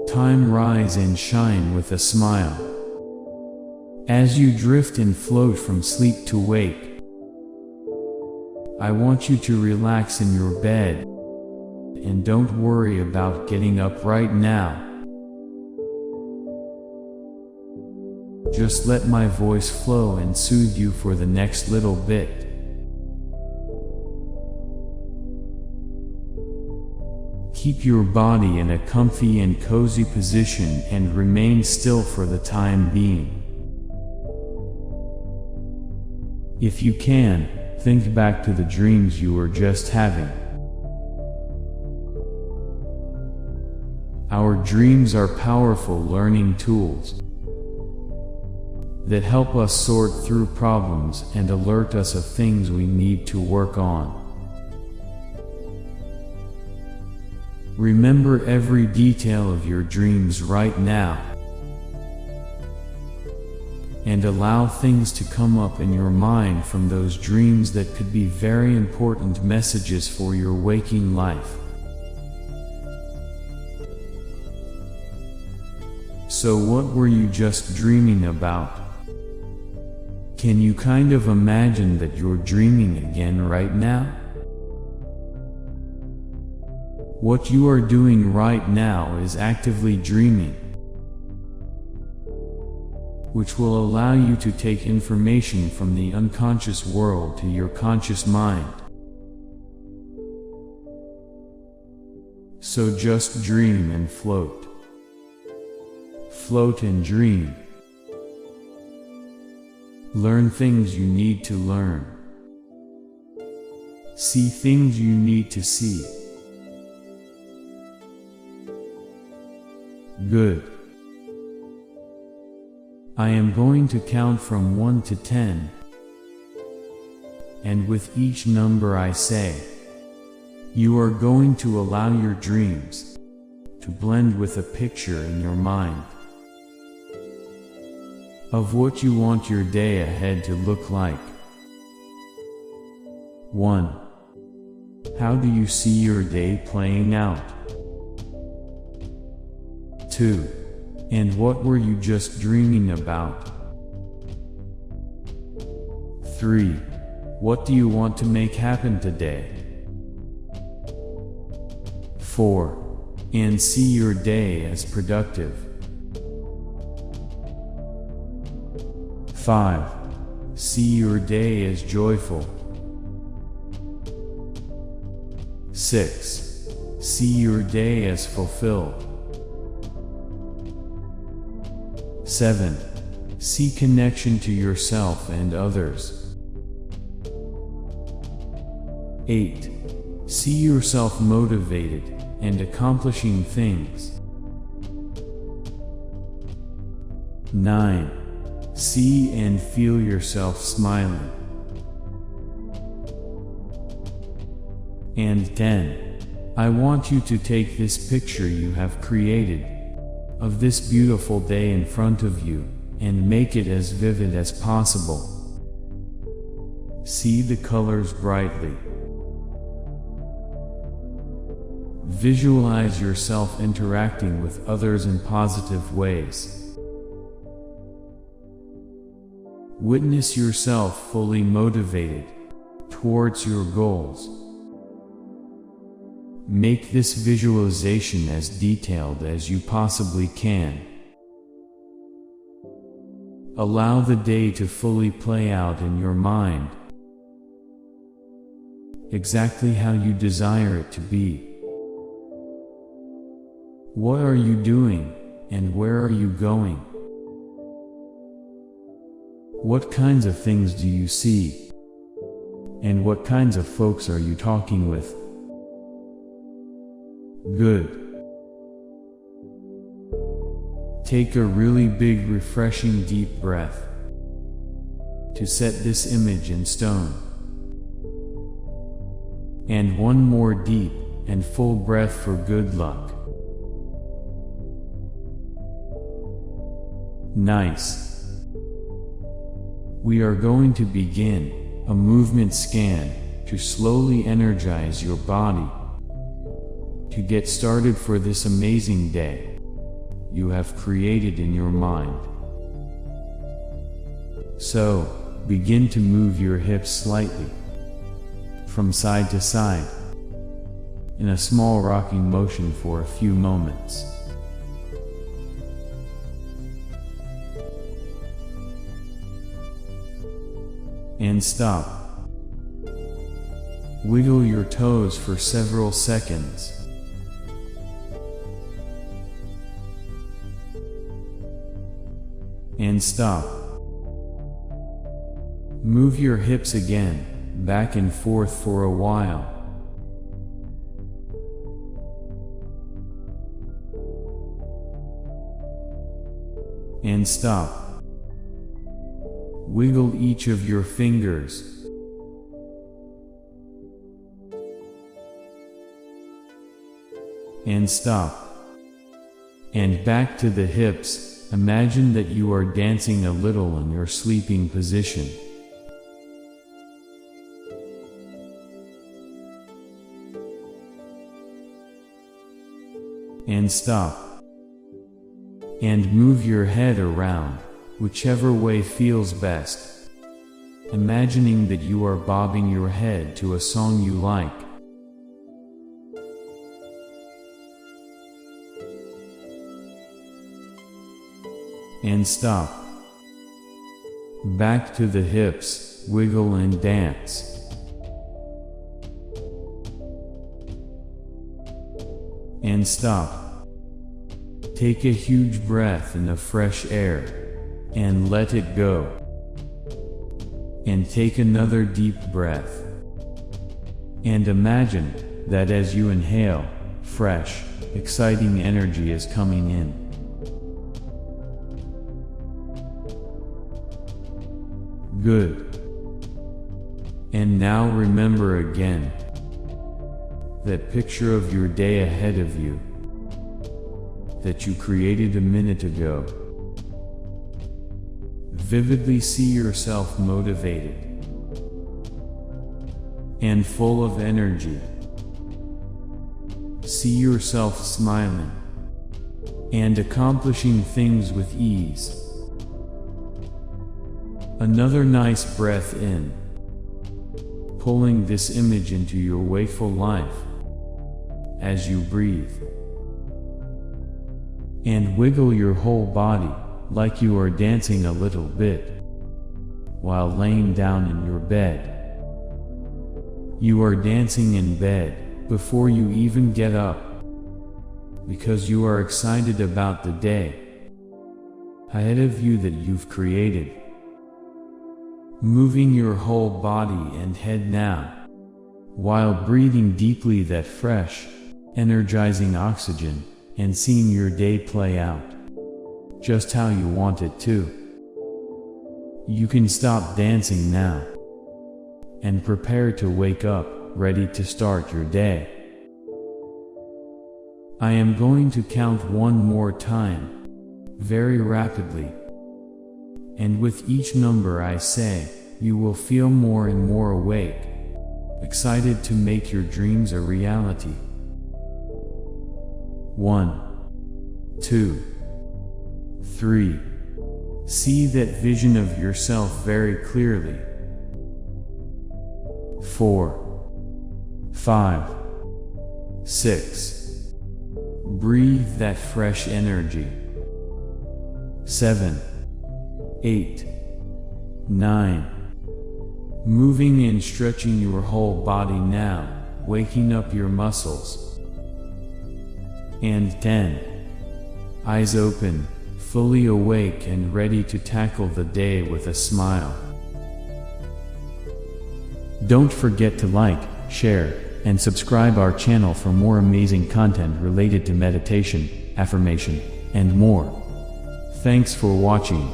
Time rise and shine with a smile. As you drift and float from sleep to wake, I want you to relax in your bed and don't worry about getting up right now. Just let my voice flow and soothe you for the next little bit. Keep your body in a comfy and cozy position and remain still for the time being. If you can, think back to the dreams you were just having. Our dreams are powerful learning tools that help us sort through problems and alert us of things we need to work on. Remember every detail of your dreams right now, and allow things to come up in your mind from those dreams that could be very important messages for your waking life. So what were you just dreaming about? Can you kind of imagine that you're dreaming again right now? What you are doing right now is actively dreaming, which will allow you to take information from the unconscious world to your conscious mind. So just dream and float. Float and dream. Learn things you need to learn. See things you need to see. Good. I am going to count from 1 to 10. And with each number I say, you are going to allow your dreams to blend with a picture in your mind of what you want your day ahead to look like. 1. How do you see your day playing out? 2. And what were you just dreaming about? 3. What do you want to make happen today? 4. And see your day as productive. 5. See your day as joyful. 6. See your day as fulfilled. 7. See connection to yourself and others. 8. See yourself motivated and accomplishing things. 9. See and feel yourself smiling. And 10. I want you to take this picture you have created of this beautiful day in front of you and make it as vivid as possible. See the colors brightly. Visualize yourself interacting with others in positive ways. Witness yourself fully motivated towards your goals. Make this visualization as detailed as you possibly can. Allow the day to fully play out in your mind, exactly how you desire it to be. What are you doing, and where are you going? What kinds of things do you see? And what kinds of folks are you talking with? Good. Take a really big, refreshing, deep breath to set this image in stone. And one more deep and full breath for good luck. Nice. We are going to begin a movement scan to slowly energize your body to get started for this amazing day. you have created in your mind. So, begin to move your hips slightly, from side to side, in a small rocking motion for a few moments. And stop. Wiggle your toes for several seconds. And stop. Move your hips again, back and forth for a while. And stop. Wiggle each of your fingers. And stop. And back to the hips. Imagine that you are dancing a little in your sleeping position. And stop. And move your head around, whichever way feels best, imagining that you are bobbing your head to a song you like. And stop. Back to the hips, wiggle and dance. And stop. Take a huge breath in the fresh air, and let it go. And take another deep breath. And imagine that as you inhale, fresh, exciting energy is coming in. Good. And now remember again that picture of your day ahead of you that you created a minute ago. Vividly see yourself motivated and full of energy. See yourself smiling and accomplishing things with ease. Another nice breath in, pulling this image into your wakeful life as you breathe. And wiggle your whole body like you are dancing a little bit while laying down in your bed. You are dancing in bed before you even get up because you are excited about the day ahead of you that you've created. Moving your whole body and head now, while breathing deeply that fresh, energizing oxygen, and seeing your day play out just how you want it to. You can stop dancing now and prepare to wake up, ready to start your day. I am going to count one more time, very rapidly. And with each number I say, you will feel more and more awake, excited to make your dreams a reality. 1, 2, 3. See that vision of yourself very clearly. 4, 5, 6. Breathe that fresh energy. 7, 8, 9. Moving and stretching your whole body now, waking up your muscles. And 10. Eyes open, fully awake and ready to tackle the day with a smile. Don't forget to like, share, and subscribe our channel for more amazing content related to meditation, affirmation, and more. Thanks for watching.